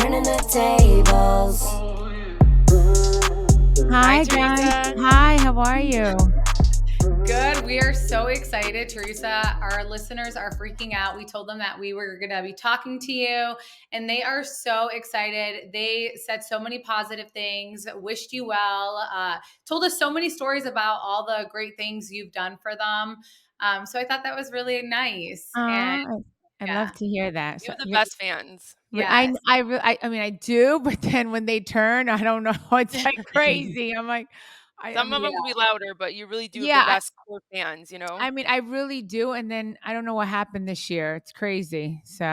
turning the tables. Hi, Teresa. guys. Hi, how are you? Good. We are so excited, Teresa. Our listeners are freaking out. We told them that we were going to be talking to you, and they are so excited. They said so many positive things, wished you well, told us so many stories about all the great things you've done for them. So I thought that was really nice. And I yeah, love to hear that. you So have the you're, best fans. I, Yes. I mean, I do, but then when they turn, I don't know. It's like crazy. I'm like, I Some mean, of them will be louder, but you really do have the yeah, best core fans, I mean, I really do. And then I don't know what happened this year. It's crazy. So,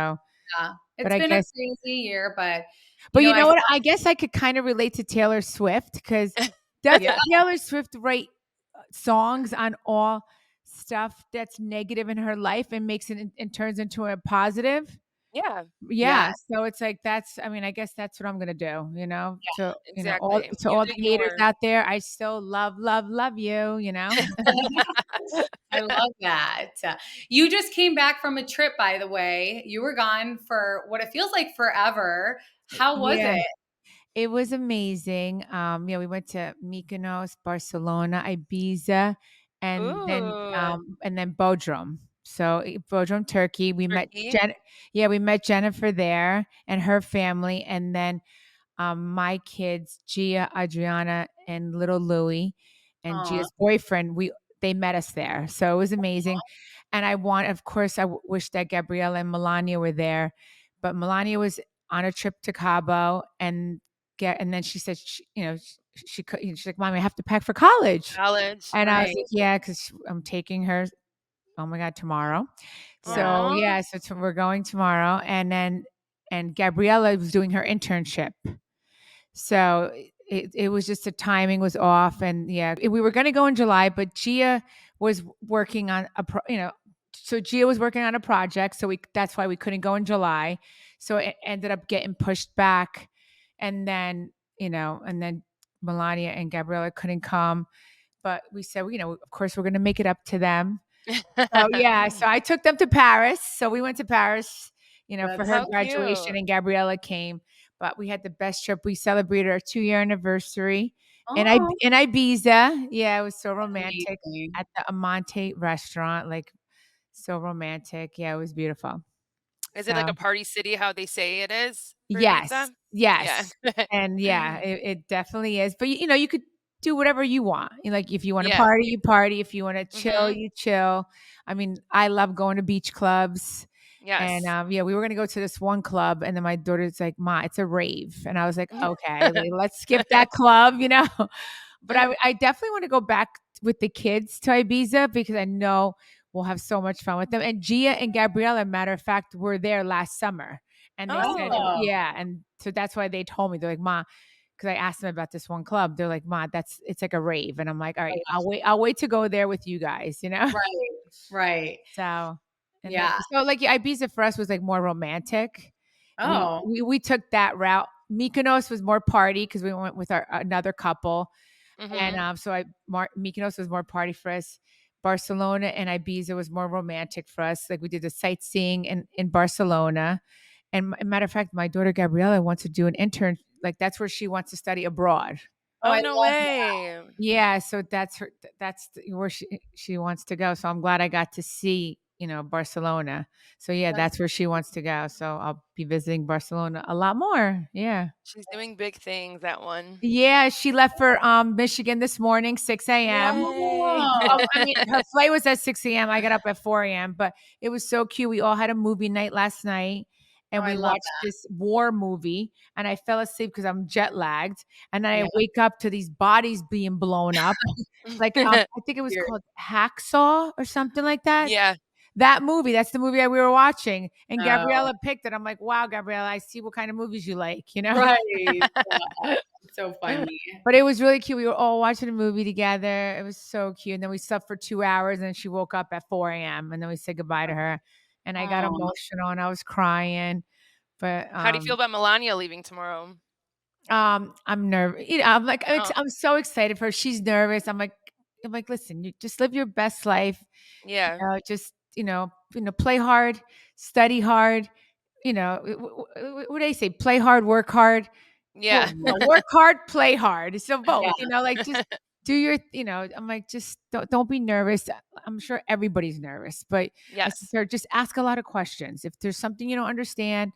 Yeah. but It's I been a guess, crazy year, but but you I know what? I guess I could kind of relate to Taylor Swift because doesn't yeah. Taylor Swift write songs on all stuff that's negative in her life and makes it and turns into a positive? Yeah, Yeah, Yes. so it's like that's I mean, I guess that's what I'm gonna do, to exactly. all Music the and haters more. out there, I still love you, I love that. You just came back from a trip, by the way. You were gone for what it feels like forever. How was Yeah, it? it was amazing. Yeah, we went to Mykonos, Barcelona, Ibiza, Ooh, and then Bodrum. So Bodrum, Turkey. Turkey. We met Jennifer there and her family, and then my kids, Gia, Adriana, and little Louie, and Aw. Gia's boyfriend, they met us there. So it was amazing. And of course, wish that Gabriella and Melania were there, but Melania was on a trip to Cabo, and then she said, she's like, Mommy, I have to pack for college. College. And I was Right. like, yeah, because I'm taking her. Oh my God, tomorrow. Yeah. So Aw. yeah, we're going tomorrow, and Gabriella was doing her internship. So it was just the timing was off, and yeah, we were going to go in July, but Gia was working on so Gia was working on a project, so that's why we couldn't go in July. So it ended up getting pushed back, and then Melania and Gabriella couldn't come, but we said, of course we're going to make it up to them. So yeah, so I took them to Paris. So we went to Paris, for That's her How graduation, cute. and Gabriella came. But we had the best trip. We celebrated our 2-year anniversary Oh, in Ibiza. Yeah, it was so romantic amazing. at the Amante restaurant. Like so romantic. Yeah, it was beautiful. Is it like a So party city, how they say it is for yes, Ibiza? Yeah. yes, and yeah, it definitely is. But you could do whatever you want. Like if you want to Yeah. party, you party. If you want to chill, Mhm. you chill. I mean, I love going to beach clubs. And Yes. yeah, we were gonna go to this one club, and then my daughter's like, "Ma, it's a rave," and I was like, Mhm. "Okay, like, let's skip that club." But I definitely want to go back with the kids to Ibiza because I know we'll have so much fun with them. And Gia and Gabriella, matter of fact, were there last summer, and they said, Oh, Oh, yeah, and so that's why they told me they're like, "Ma," because I asked them about this one club. They're like, "Ma, it's like a rave," and I'm like, "All I right, gotcha. I'll wait to go there with you guys." Right. Right. So, and then Yeah. like yeah, Ibiza for us was like more romantic. We Oh, we we took that route. Mykonos was more party because we went with our another couple, and mhm. Mykonos was more party for us. Barcelona and Ibiza was more romantic for us. Like we did the sightseeing in Barcelona, and matter of fact, my daughter Gabriella wants to do an intern. Like that's where she wants to study abroad. oh, Oh, I no love that. way. Yeah, so where she wants to go. So I'm glad I got to see, Barcelona. So yeah, That's that's where she wants to go. So I'll be visiting Barcelona a lot more. Yeah. She's doing big things, that one. Yeah, she left for Michigan this morning, 6 a.m. Yay. oh, I mean, her flight was at 6 a.m. I got up at 4 a.m., but it was so cute. We all had a movie night last night, oh, and I we love watched that. this war movie, and I fell asleep because I'm jet lagged, and then I Yeah. wake up to these bodies being blown up. Like, I think it was Weird. called Hacksaw or something like that. Yeah. That movie, that's the movie that we were watching, and Oh, Gabriella picked it. I'm like, "Wow, Gabriella, I see what kind of movies you like." right. Yeah. So funny. But it was really cute. We were all watching a movie together. It was so cute. And then we slept for 2 hours, and she woke up at 4 a.m., and then we said goodbye to her, and I got Oh, emotional, and I was crying, but, How do you feel about Melania leaving tomorrow? I'm nervous. I'm like, Oh, I'm so excited for her. She's nervous. I'm like, "Listen, you just live your best life, yeah. just, play hard, study hard, what do they say? Play hard, work hard. Well, Yeah. no, work hard, play hard. So both, Yeah. like just do your, I'm like, just don't be nervous. I'm sure everybody's nervous, but I said Yes. to her, just ask a lot of questions. If there's something you don't understand,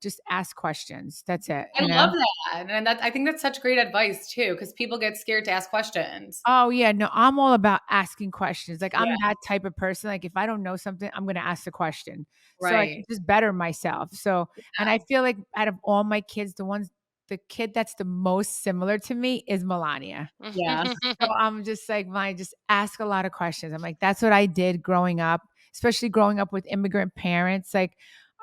just ask questions. That's it, I love that. And I think that's such great advice too, because people get scared to ask questions. Oh, yeah, no, I'm all about asking questions. Like, Yeah. I'm that type of person, like, if I don't know something, I'm gonna ask the question, so I can Right. just better myself, so and I feel like out of all my kids, the kid that's the most similar to me is Melania. Yeah. So I'm just like, "My just ask a lot of questions." I'm like, "That's what I did growing up," especially growing up with immigrant parents, like,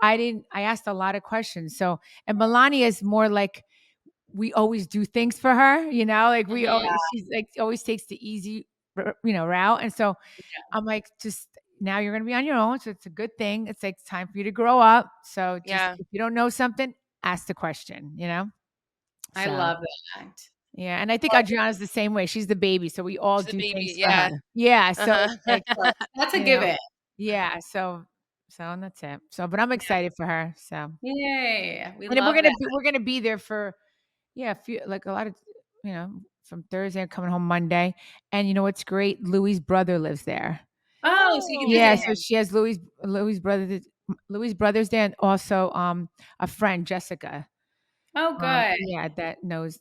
I asked a lot of questions, so and Melania is more like we always do things for her, like Mhm. she's like always takes the easy, route. And so I'm like, just now you're going to be on your own. So it's a good thing. It's like time for you to grow up. So just Yeah. if you don't know something, ask the question. I So love that. yeah. And I think Well, Adriana's the same way. She's the baby. So we all She's a do baby, things for her. yeah. Yeah. So Uh-huh. it's like, that's a you know, given. yeah. So and that's it. So, but I'm excited for her. So, Yay. We and then love that. we're going to be there for, yeah, a few like a lot of from Thursday coming home Monday. And you know what's great? Louis' brother lives there. Oh, so you can Yeah, visit so him. she has Louis' brother Louis' brothers there and also a friend, Jessica. Oh, good. Yeah,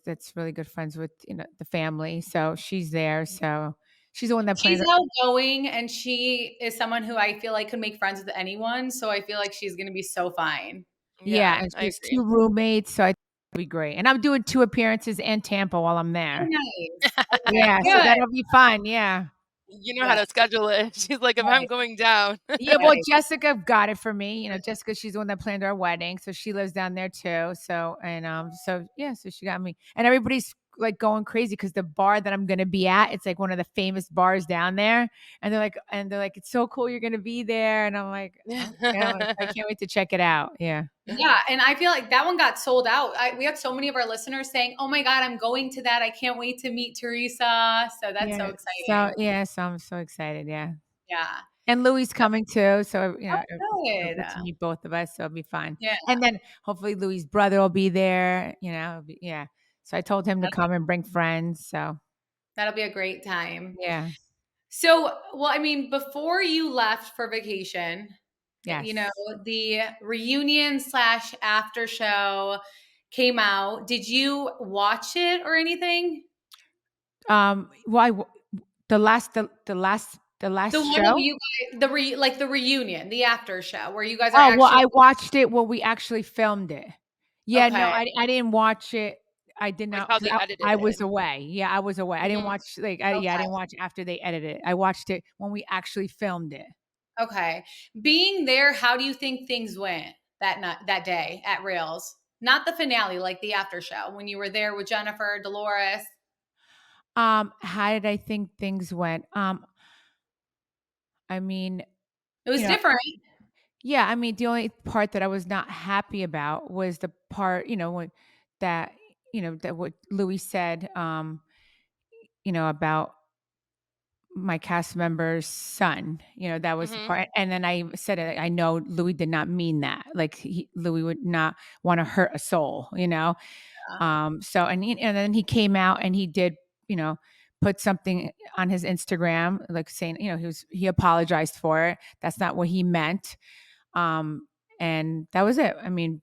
that's really good friends with, the family. So she's there. So she's the one that She's planned. outgoing and she is someone who I feel like could make friends with anyone. So I feel like she's going to be so fine. Yeah, Yeah, and I she has agree. 2 roommates, so I think it'll be great. And I'm doing 2 appearances in Tampa while I'm Oh, there. nice. Okay, Yeah, so good. that'll be fun. Yeah. You know how Good. to schedule it. She's like, "If I'm Right. going down." Yeah, well, Right. Jessica got it for me. Jessica, she's the one that planned our wedding, so she lives down there too. So and so yeah, so she got me, and everybody's like going crazy because the bar that I'm gonna be at, it's like one of the famous bars down there, and they're like, it's so cool you're gonna be there, and I'm like, oh, yeah, I'm like, I can't wait to check it out. Yeah, Yeah, and I feel like that one got sold out. We have so many of our listeners saying, "Oh my God, I'm going to that. I can't wait to meet Teresa." So that's so yeah. So exciting. yeah, so I'm so excited. Yeah, Yeah. and Louis coming too, so Oh, I'll good. get to meet both of us, so it'll be fun. Yeah, And then hopefully Louis' brother will be there. Yeah. So I told him to that- come and bring friends. So that'll be a great time. yeah, So, well, I mean, before you left for vacation, you know, yes. the reunion slash after show came out. Did you watch it or anything? Well, the The last one of show. you guys, like the reunion, the after show where you guys are Oh well, actually I watched it. Well, we actually filmed it. Yeah, no, okay. I didn't watch it. I did Like not how because they edited I was it. away. Yeah, I was away. I didn't Mhm. watch I Okay. didn't watch after they edited it. I watched it when we actually filmed it. Okay. Being there, how do you think things went that night, that day at Rails? Not the finale, like the after show when you were there with Jennifer, Dolores. How did I think things went? I mean, It was you know, different. yeah, I mean, the only part that I was not happy about was the part, when that, that what Louis said, about my cast member's son. That was the Mhm. part. And then I said it, I know Louis did not mean that. Like Louis would not want to hurt a soul. So and then he came out and he did, put something on his Instagram, like saying, he apologized for it. That's not what he meant. Um, and that was it. I mean,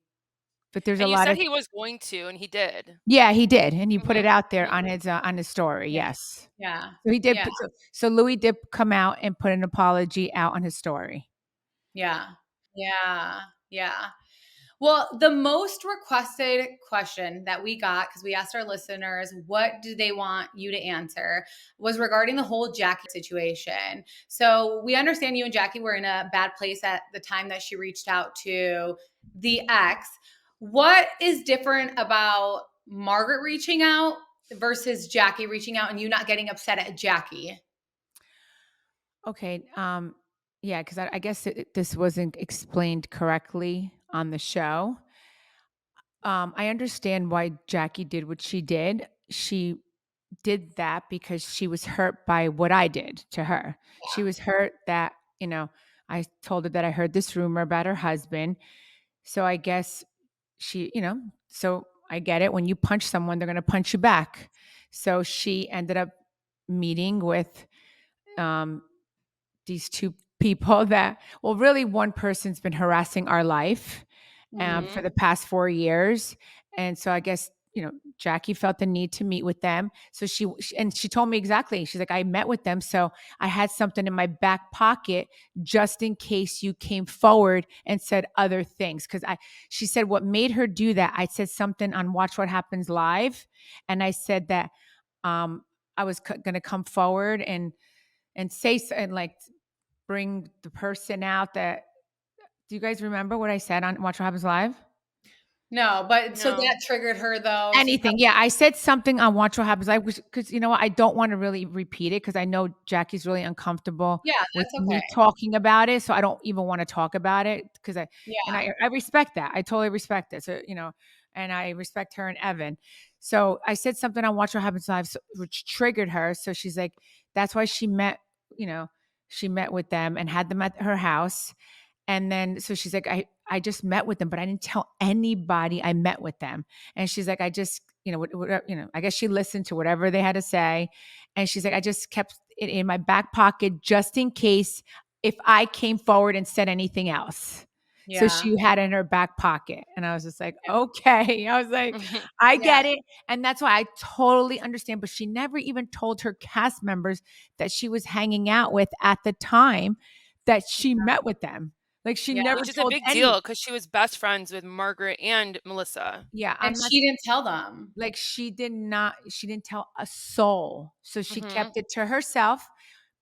but there's a And you lot said of he was going to, and he did. yeah, he did, and he put it Mhm. out there Mhm. on his story. Yeah. Yes, Yeah. so he did. Yeah. So Louis did come out and put an apology out on his story. Yeah. Yeah. Yeah. Well, the most requested question that we got, because we asked our listeners, what do they want you to answer, was regarding the whole Jackie situation. So we understand you and Jackie were in a bad place at the time that she reached out to the ex. What is different about Margaret reaching out versus Jackie reaching out and you not getting upset at Jackie? Okay. Yeah, because I guess this wasn't explained correctly on the show. I understand why Jackie did what she did. She did that because she was hurt by what I did to her. She was hurt that, I told her that I heard this rumor about her husband. So I guess she, so I get it. When you punch someone, they're going to punch you back. So she ended up meeting with um, these two people that, well, really one person's been harassing our life for Mhm. the past 4 years. And so I guess, Jackie felt the need to meet with them. So and she told me exactly. She's like, I met with them. So I had something in my back pocket just in case you came forward and said other things. She said what made her do that. I said something on Watch What Happens Live. And I said that I was going to come forward and and like bring the person out that, do you guys remember what I said on Watch What Happens Live? No, but so No. that triggered her though to Anything. Yeah. I said something on Watch What Happens Live because you know what? I don't want to really repeat it because I know Jackie's really uncomfortable yeah, with that's okay. me talking about it. So I don't even want to talk about it because Yeah. I respect that. I totally respect it. So, and I respect her and Evan. So I said something on Watch What Happens Live, which triggered her. So she's like, that's why you know, she met with them and had them at her house. And then so she's like, I just met with them, but I didn't tell anybody I met with them. And she's like, I just, I guess she listened to whatever they had to say. And she's like, I just kept it in my back pocket just in case if I came forward and said anything else. So Yeah. she had it in her back pocket. And I was just like, okay. I was like, Mhm. I Yeah. get it. And that's why I totally understand. But she never even told her cast members that she was hanging out with at the time that she met with them. Like she Yeah. never Which is a told big any. deal because she was best friends with Margaret and Melissa. Yeah, And I'm not she didn't tell them. like she didn't tell a soul. So she Mhm. kept it to herself.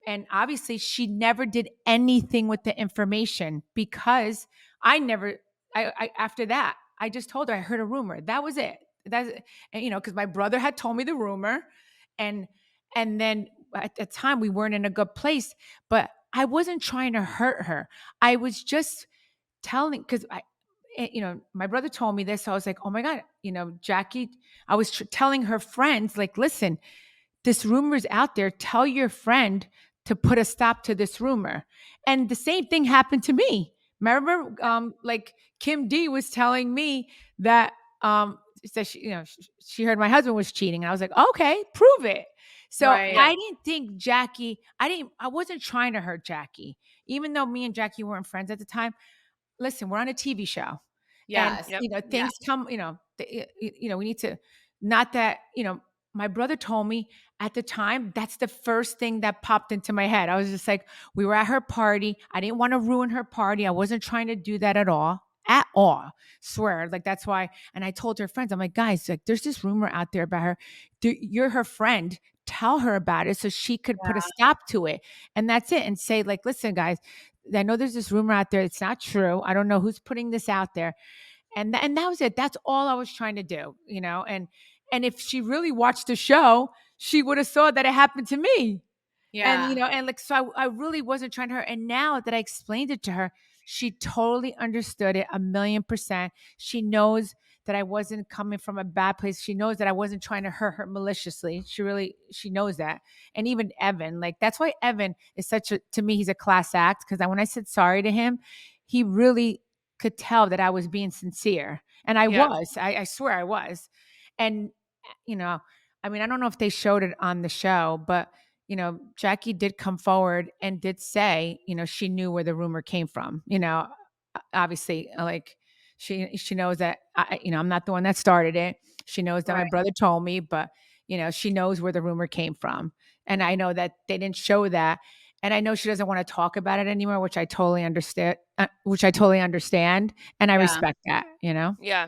And obviously she never did anything with the information because I never I after that, I just told her I heard a rumor. That was it. That's and because my brother had told me the rumor and then at the time we weren't in a good place, but I wasn't trying to hurt her. I was just telling because my brother told me this. So I was like, oh my God, Jackie, I was telling her friends, like, listen, this rumor's out there. Tell your friend to put a stop to this rumor. And the same thing happened to me. Remember, like Kim D was telling me that that she heard my husband was cheating. And I was like, okay, prove it. So Right. I didn't think I wasn't trying to hurt Jackie, even though me and Jackie weren't friends at the time. Listen, we're on a TV show and Yes. Yep. Yeah. things come, we need to not that, my brother told me at the time, that's the first thing that popped into my head. I was just like, we were at her party. I didn't want to ruin her party. I wasn't trying to do that at all. At all. Swear. Like that's why. And I told her friends, I'm like, guys, like there's this rumor out there about her. You're her friend. Tell her about it so she could put a stop to it. And that's it. And say, like, listen, guys, I know there's this rumor out there. It's not true. I don't know who's putting this out there. And that was it. That's all I was trying to do, and if she really watched the show, she would have saw that it happened to me. And Yeah. and like so I really wasn't trying to hurt. And now that I explained it to her, she totally understood it 1,000,000%. She knows that I wasn't coming from a bad place. She knows that I wasn't trying to hurt her maliciously. She knows that. And even Evan, like that's why Evan is to me, he's a class act. Because when I said sorry to him, he really could tell that I was being sincere. And I Yeah. was. I swear I was. And you know, I mean, I don't know if they showed it on the show, but Jackie did come forward and did say, she knew where the rumor came from. Obviously, like she knows that I'm not the one that started it. She knows that my Right. brother told me, but she knows where the rumor came from. And I know that they didn't show that. And I know she doesn't want to talk about it anymore, which I totally understand, and I Yeah. respect that. Yeah.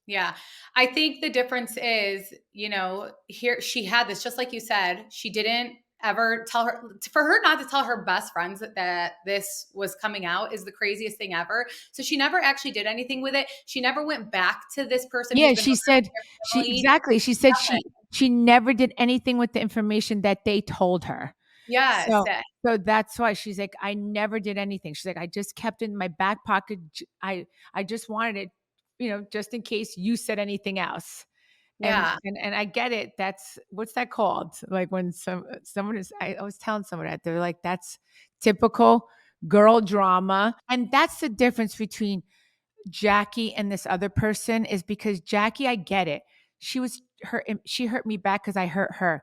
Yeah. I think the difference is, here she had this, just like you said, she didn't ever tell for her not to tell her best friends that this was coming out is the craziest thing ever. So she never actually did anything with it. She never went back to this person who's Yeah, been she said family. she said Nothing. she never did anything with the information that they told her. Yes. So that's why she's like, I never did anything. She's like, I just kept it in my back pocket. I just wanted it, just in case you said anything else. And Yeah. and I get it. That's what's that called? Like when someone is I was telling someone that they're like, that's typical girl drama. And that's the difference between Jackie and this other person is because Jackie, I get it. She hurt me back because I hurt her.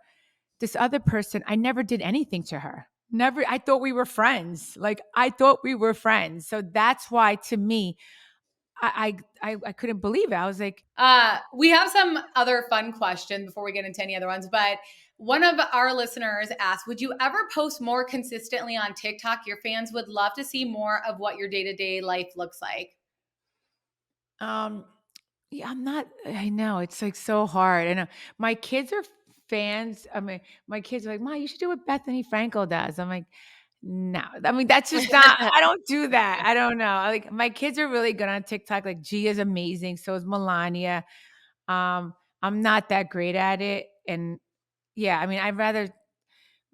This other person, I never did anything to her. Never. I thought we were friends. Like I thought we were friends. So that's why to me, I couldn't believe it. I was like, We have some other fun questions before we get into any other ones, but one of our listeners asked, would you ever post more consistently on TikTok? Your fans would love to see more of what your day-to-day life looks like. yeah, I know it's like so hard. And my kids are fans. I mean, my kids are like, "Ma, you should do what Bethany Frankel does." I'm like, no, I mean, that's just not, I don't do that. I don't know. Like my kids are really good on TikTok. Like Gia's amazing. So is Melania. I'm not that great at it. And yeah, I mean,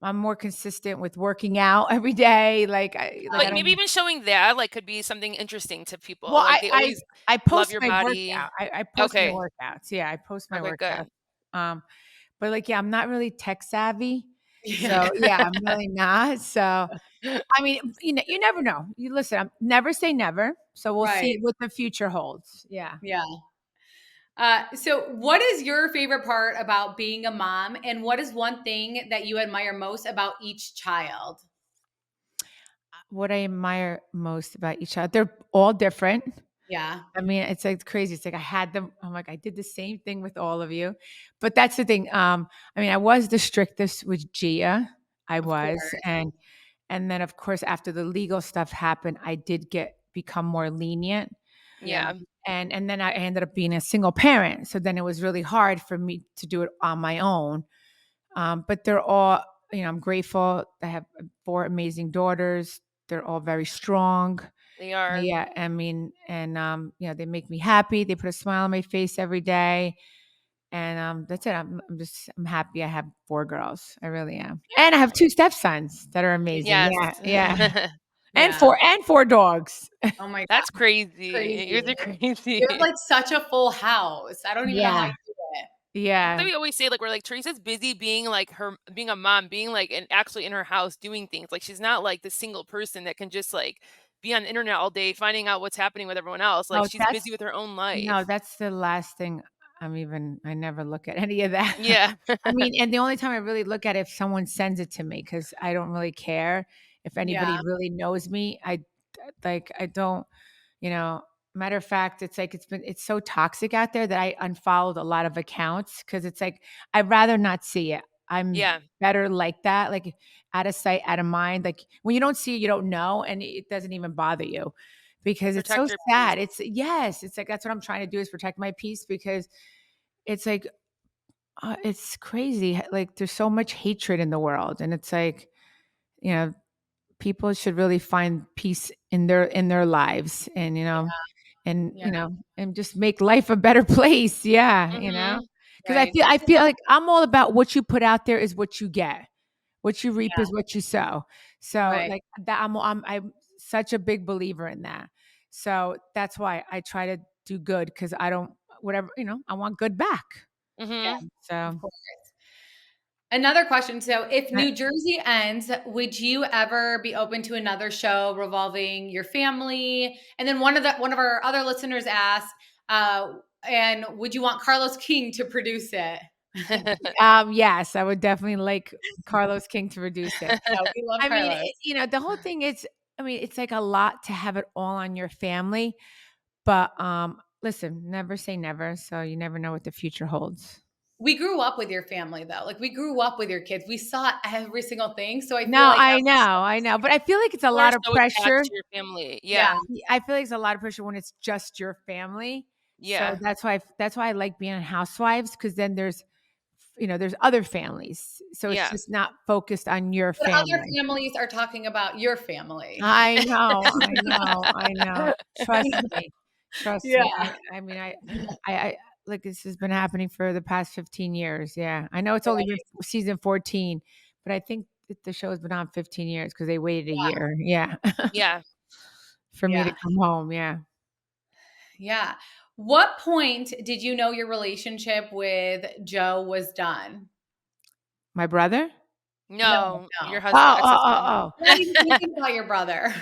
I'm more consistent with working out every day. I Like don't, maybe even showing that like could be something interesting to people. well, Like they always I love post your my body. workout. I post my Okay. workouts. Yeah. I post my Okay, workouts. good. Um, but like, yeah, I'm not really tech savvy. Yeah. So yeah, I'm really not. So I mean, you never know. You listen, never say never. So we'll Right. see what the future holds. Yeah. Yeah. So what is your favorite part about being a mom? And what is one thing that you admire most about each child? What I admire most about each other, they're all different. Yeah. I mean, it's like crazy. It's like I had them. I'm like, I did the same thing with all of you. But that's the thing. I mean, I was the strictest with Gia. I Of was. course. And then of course after the legal stuff happened, I did become more lenient. Yeah. Yeah. And then I ended up being a single parent. So then it was really hard for me to do it on my own. But they're all, I'm grateful. I have 4 amazing daughters. They're all very strong. They are. Yeah, I mean, and they make me happy. They put a smile on my face every day. And that's it. I'm happy I have 4 girls. I really am. And I have 2 stepsons that are amazing. Yes. Yeah, yeah. And Yeah. 4 dogs. Oh my God. That's crazy. Crazy. Yours are You have crazy. like such a full house. I don't even know how Yeah. you do it. That's why Yeah. we always say, like, we're like, Teresa's busy being like being a mom, being like, and actually in her house doing things. Like, she's not like the single person that can just like be on the internet all day finding out what's happening with everyone else. Like, Oh, she's busy with her own no, life. that's the last thing I never look at any of that. Yeah. I mean, and the only time I really look at it if someone sends it to me because I don't really care if anybody Yeah. really knows me. I don't, you know, matter of fact, it's like it's so toxic out there that I unfollowed a lot of accounts because it's like I'd rather not see it. I'm Yeah. better like that, like out of sight, out of mind. Like when you don't see it, you don't know, and it doesn't even bother you because it's so Protect your peace. sad. It's like that's what I'm trying to do is protect my peace because it's like it's crazy. Like there's so much hatred in the world, and it's like you know people should really find peace in their lives, and Yeah. and just make life a better place. Yeah, Hmm. because Right. I feel like I'm all about what you put out there is what you get. What you reap Yeah. is what you sow. So Right. like that, I'm such a big believer in that. So that's why I try to do good because I don't whatever I want good back. Yeah. Hmm. Of So. course. Another question. So, if I, New Jersey ends, would you ever be open to another show revolving your family? And then one of our other listeners asked, and would you want Carlos King to produce it? yes, I would definitely like Carlos King to produce it. Yeah, we love I mean, Carlos. the whole thing is, I mean, it's like a lot to have it all on your family, but listen, never say never. So you never know what the future holds. We grew up with your family, though. Like we grew up with your kids. We saw every single thing. So I feel No, like I know, but I feel like it's a You are lot of so attached pressure. to your family. yeah, Yeah. I feel like it's a lot of pressure when it's just your family. So Yeah. that's why I like being on Housewives because then there's other families. So it's Yeah. just not focused on your but other family. families are talking about your family. I know. Trust me. Trust Yeah. me. I mean, I like this has been happening for the past 15 years. Yeah. I know it's only been season 14, but I think that the show's been on 15 years because they waited a year. Yeah. Yeah. For me to Yeah. come home. Yeah. Yeah. What point did you know your relationship with Joe was done? My brother? No, No, no. your Oh, husband, oh, ex-husband. oh, We're not even thinking about your brother.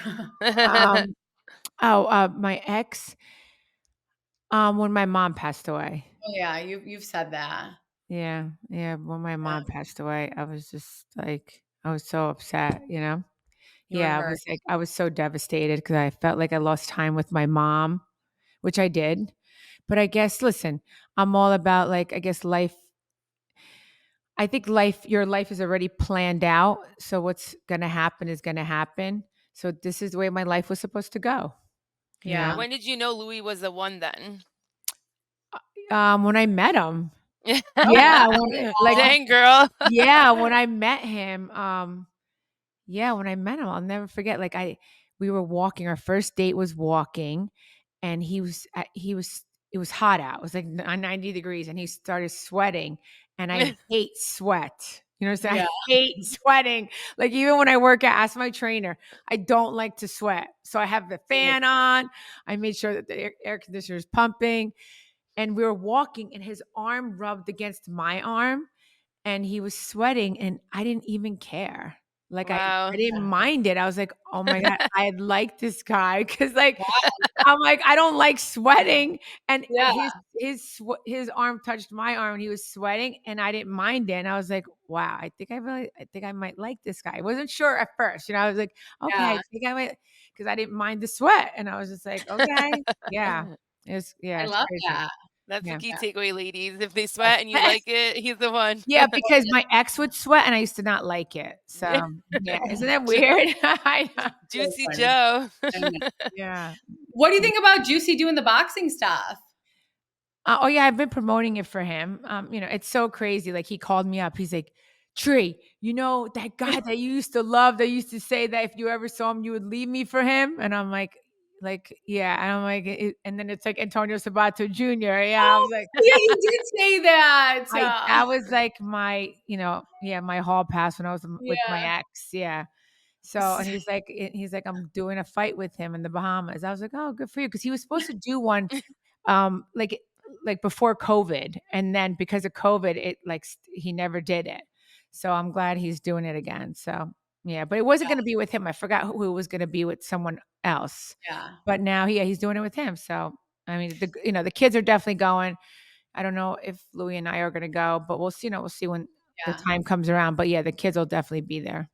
oh. My ex. When my mom passed away. Oh yeah, you've said that. Yeah, yeah. When my mom passed away, I was just like, I was so upset, you know? You were Yeah, I hurt. was like, I was so devastated because I felt like I lost time with my mom, which I did. But I guess, listen, I'm all about like, I guess life. I think your life is already planned out. So what's going to happen is going to happen. So this is the way my life was supposed to go, you know? Yeah. When did you know Louis was the one then? When I met him. Yeah, like, Dang, girl. yeah, when I met him, yeah, when I met him, I'll never forget. Like we were walking. Our first date was walking, and it was hot out. It was like 90 degrees, and he started sweating. And I hate sweat. You know what I'm saying? Yeah. I hate sweating. Like even when I work out, ask my trainer, I don't like to sweat. So I have the fan on. I made sure that the air conditioner is pumping. And we were walking, and his arm rubbed against my arm, and he was sweating, and I didn't even care. Like I Wow. didn't mind it. I was like, "Oh my God, I like this guy." Cause like I'm like, I don't like sweating. And Yeah. his arm touched my arm and he was sweating and I didn't mind it. And I was like, wow, I think I might like this guy. I wasn't sure at first. You know, I was like, okay, Yeah. I think I might because I didn't mind the sweat. And I was just like, okay, yeah. I It's love crazy. that. That's the Yeah. key takeaway, ladies. If they sweat and you like it, he's the one. Yeah, because my ex would sweat and I used to not like it. So yeah, isn't that weird? I know. Juicy funny. Joe. Yeah. What do you think about Juicy doing the boxing stuff? Oh yeah, I've been promoting it for him. You know, it's so crazy. Like he called me up. He's like, Tree, you know that guy that you used to love that used to say that if you ever saw him, you would leave me for him. And I'm like, yeah. And I'm like, and then it's like Antonio Sabato Jr. Yeah, I was like, Yeah, you did say that. that was like my, yeah, my hall pass when I was with my Yeah. ex. Yeah. So, and he's like, I'm doing a fight with him in the Bahamas. I was like, oh, good for you. Cause he was supposed to do one, um, like, like before COVID. And then because of COVID, he never did it. So I'm glad he's doing it again. So yeah, but it wasn't going to be with him. I forgot who it was going to be with someone else, Yeah. but now, he's doing it with him. So, I mean, the kids are definitely going. I don't know if Louis and I are going to go, but we'll see, we'll see when the Yeah. time comes around. But yeah, the kids will definitely be there.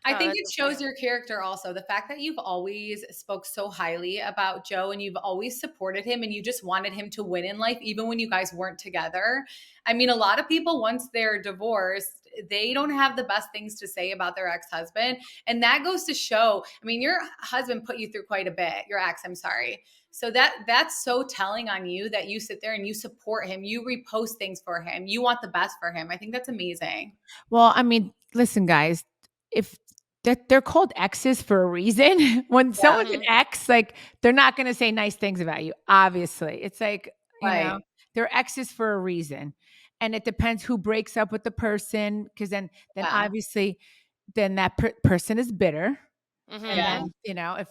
I Oh, think that's it so shows cute. your character also. The fact that you've always spoke so highly about Joe and you've always supported him and you just wanted him to win in life, even when you guys weren't together. I mean, a lot of people, once they're divorced, they don't have the best things to say about their ex-husband. And that goes to show, I mean, your husband put you through quite a bit, your ex, I'm sorry. So that's so telling on you that you sit there and you support him. You repost things for him. You want the best for him. I think that's amazing. Well, I mean, listen, guys, if they're called exes for a reason. When Yeah. someone's an ex, like they're not going to say nice things about you. Obviously, it's like Right. they're exes for a reason, and it depends who breaks up with the person. Because then Yeah. obviously, then that person is bitter. And Yeah. Mm-hmm. then, if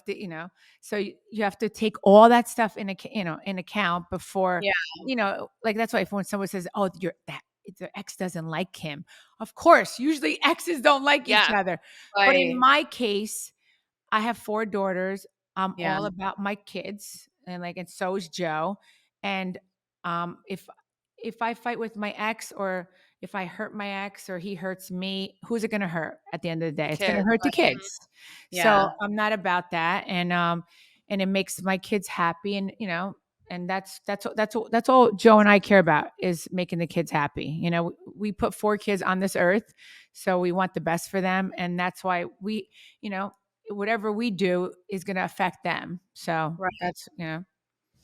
so you have to take all that stuff in account before, Yeah. like that's why if when someone says, oh, the ex doesn't like him, of course, usually exes don't like each Yeah. other. But in Right. my case, I have 4 daughters. I'm Yeah. all about my kids and so is Joe. And if I fight with my ex or if I hurt my ex or he hurts me, who's it going to hurt at the end of the day? It's going to Kids. hurt the Right. kids. Yeah. So I'm not about that. And it makes my kids happy and that's all Joe and I care about is making the kids happy. We put 4 kids on this earth, so we want the best for them. And that's why whatever we do is going to affect them. So Right. that's,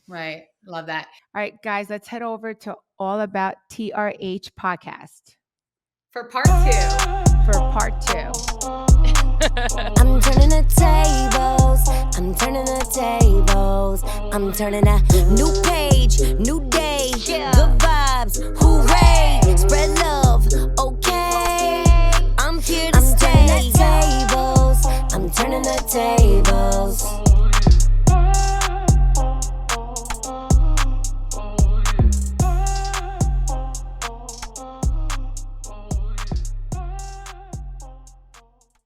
Right. Love that. all right, guys, let's head over to All About TRH podcast For part 2. for part 2. I'm turning the tables. I'm turning the tables. I'm turning a new page, new day. Good vibes, hooray. Spread love, okay. I'm here to stay. I'm turning the tables.